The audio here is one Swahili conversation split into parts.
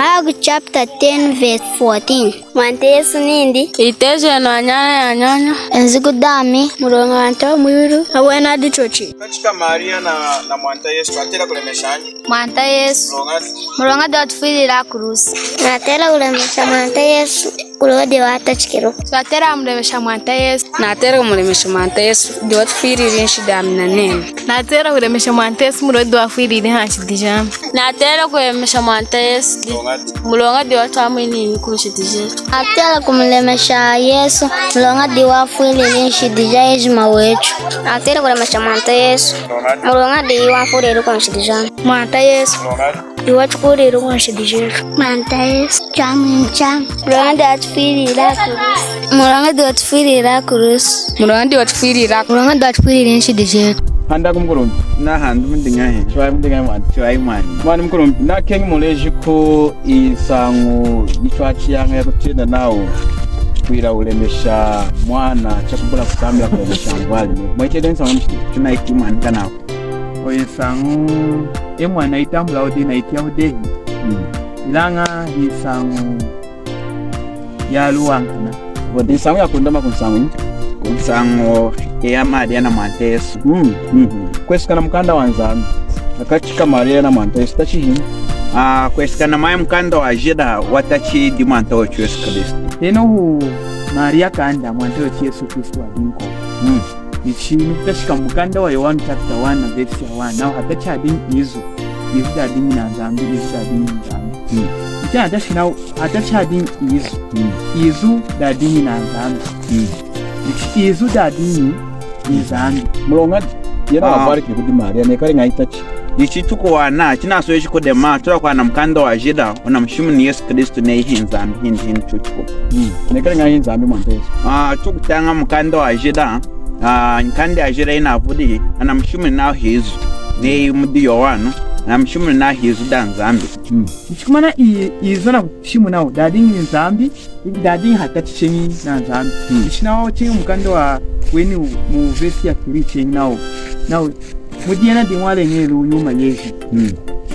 Mark chapter 10 verse 14. Mwante Yesu nindi iteje no nyanya enzigudami murongo wanto mwiru awena dichochi katika Maria na mwanta Yesu atera kulemeshanje mwanta Yesu murongo datufirira kurusi natera kulemesha mwanta Yesu kulode watachikiro atera mlemesha mwanta Yesu natera kumlemesha mwanta Yesu diwatufirira nshida na nene natera kulemesha mwanta Yesu mulode wafirira hanshidija natera kulemesha mwanta Yesu mulonga diwatamwini kushidija natera kumlemesha Yesu mulonga diwafirira nshidija ejima wetu natera kulemesha mwanta Yesu mulonga diwafirira kunshidija mwanta Yesu diwachukurira kunshidija mwanta Yesu chamcha mulonga Muranga diwatufirira kurusi Muranga diwatufirira nshidije handa kumkurumbi na handu mndingahe chwa mwana mkurumbi na kengi muleji ko isangu ichwachi yanga ya kutenda nao kuira ulemesha mwana chakubula kutambia kulemesha ngwali mwete densa mshidi tunaikima nkanao o isangu mwana itambula odi na itia udehi ilanga isangu ya luwankana bodi sangu ya kundoma kunsangu ya Maria na mwanta Yesu kwesikana mkanda wanzami akachika Maria na mwanta Yesu tachihi kwesikana maya mkanda wa jida watachi di mwanta wetu Yesu Kristo eno Maria kanda mwanta wetu Yesu Kristo adinko ichinu tashika mkanda wa Yohana chapter 1 verse 1 nao hatacha adin izu adin na zambi adin zambi ita adashina atachadin izu dadini na nzambi izu dadini nzambi mulonga yena wabariki kudi Maria ne kare ngaitachi ichi tuko wana chinaso yishiko de ma tura kwa na mkanda wa jida ona mshimu ni Yesu Kristo ne hinzambi hindi chuchuko ne kare ngahinzambi mwanta Yesu tukutanga mkanda wa jida nkanda ya jida ina vudi ana mshimu na hizu ne mudi Yohana na mshimu na hizu da nzambi ichikumana izona mshimu nao dadini nzambi dadini hatachi chenyi na nzambi ichinawo chenyi mkanda wa weni mu verse ya 3 chenyi nao mudiana dimwale ngelu yuma yesu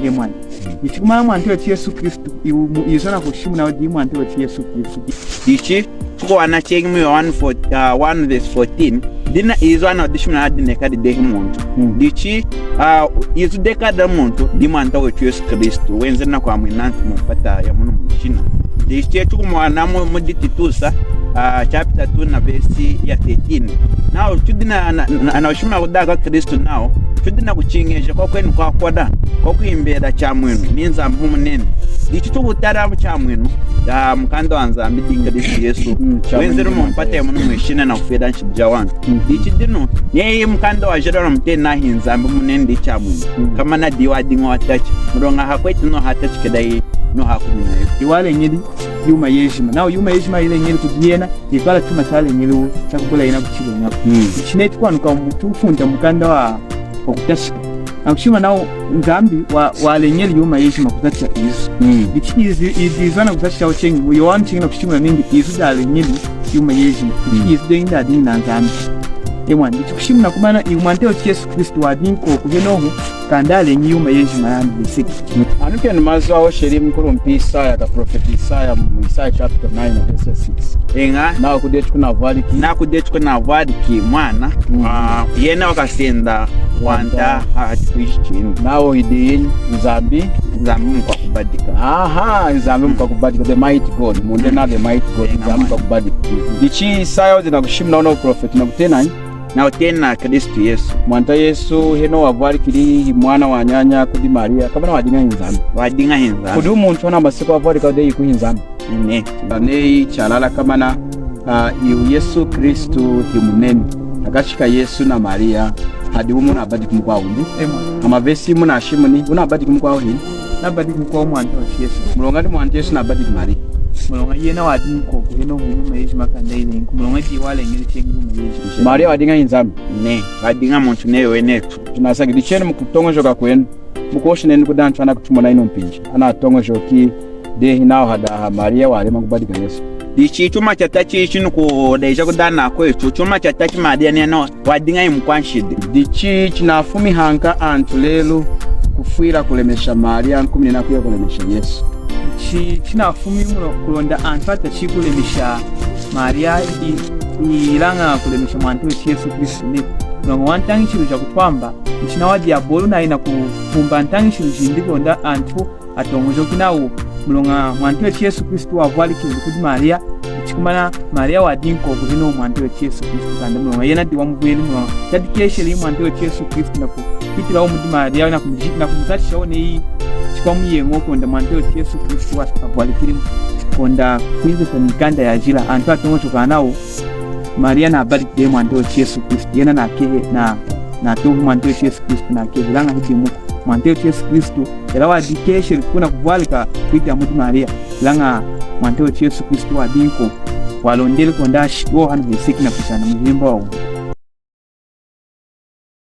yemwana ichikumana mwante wa Yesu Kristo izona kushimu nao di mwante wa Yesu Kristo ichi tuko wana chenyi mu 1 verse 14 dina izo ana dishimuna adine kadi dehi muntu dichi izo dekada muntu di mwanta wetu Yesu Kristo wenze na kwa mwinanti mpata ya munu mchina dichi chukumwana mudititusa chapter 2 na verse ya 13 nao chudina anawashimuna kudaka Kristo nao chudina kuchingesha kwa kwenu kwa koda kwa kuimbeda cha mwenu ninza mbumu nene dichi tukutara cha mwenu mkanda wanza mbidinga disi Yesu wenzero mpata ya munu mwishina na kufeda nshidja wangu dichi dino nye mkanda wa jera na mte na hinzambi munene dichi mwenu kama na diwa dingo watachi mronga hakweti no hatachi kedai no hakumina yu iwale nyedi yuma yeshima nao yuma yeshima ile nyedi kudiena ikala tuma chale nyedi chakubula ina kuchile nyako ichineti kwa nuka mtufunja mkanda wa kutashika na kushima nao nzambi wale nyedi yuma yeshima kutacha izu izwana kutacha uchengi yohana chengi na kushima nindi izu dale nyedi yuma yeshima izu dengi adini na nzambi emwana ichikushima na kumana imwante wa Yesu Kristo wadinko kubenohu kandale nyuma yeshima yambi bisiki anuke numazo aho sheri mkuru mpisa ya ka prophet Isaiah mu Isaiah chapter 9 verse 6 enga na kudechukuna navaliki mwana yena wakasenda wanda hatuishini nao idini nzambi mkwa kubadika nzambi mkwa kubadika the mighty God munde na the mighty God nzambi mkwa kubadika ichi Isaiah zina kushimna ono prophet na kutena na utena Kristo Yesu mwanta Yesu heno wavarikiri mwana wa nyanya kudi Maria kabana wadinga hinzambi kudi umuntu wana masiko wavarika de yiku hinzambi ne chalala kamana Yesu Kristo himuneni agashika Yesu na Maria hadi umuntu abadi kumukwa undi amavesi muna ashimuni una abadi kumukwa undi nabadi kumukwa mwanta wa Yesu mulonga ndi mwanta Yesu na abadi Maria mulonga yena wadinko heno nyuma yeshima kandaile mulonga di wale ngeli chengi nyuma yeshima Maria wadinga hinzambi wadinga muntu neyo wenetu tunasagi dicheni mukutongojoka kwenu mukoshine nikudanchana kutumona ino mpinji ana tongojoki de hinao hada Maria wale makubadika Yesu dichi chuma chatachi chinu kudeja kudana kwetu chuma chatachi Maria neno wadinga imkwanshide dichi chinafumi hanga antulelu kufuira kulemesha Maria 10 na kuya kulemesha Yesu chinafumi muno kulonda anthu atachikulemesha Maria ilanga kulemesha mwantu wetu Yesu Kristu ni mulongo wantangi chilu chakutwamba mchina wa diabolo na ina kufumba ntangi chilu chindilonda anthu atongojoki nawo mulonga mwantu wetu Yesu Kristu wavwali kizu kuti Maria chikumana Maria wadinko kuzino mwantu wetu Yesu Kristu kanda mulonga yena diwa mvweli mulonga chadikesheli mwantu wetu Yesu Kristu na kupitila wa muti Maria na kumzatisha one hii chikwa myengo konda mwantu wetu Yesu Kristu wavwali kilimu konda kuize kwa mikanda ya jila antu atongo chukanawo Maria na birthday mwantu wetu Yesu Kristu yena na tohu mwantu wetu Yesu Kristu na kehe langa hidimu mwantu wetu Yesu Kristu ela wadikesheli kuna kuvalika kuita ya muti Maria langa mwantu wetu Yesu Kristu wadinko walondele kondashi wo hanu heseki na kusana mjimba wa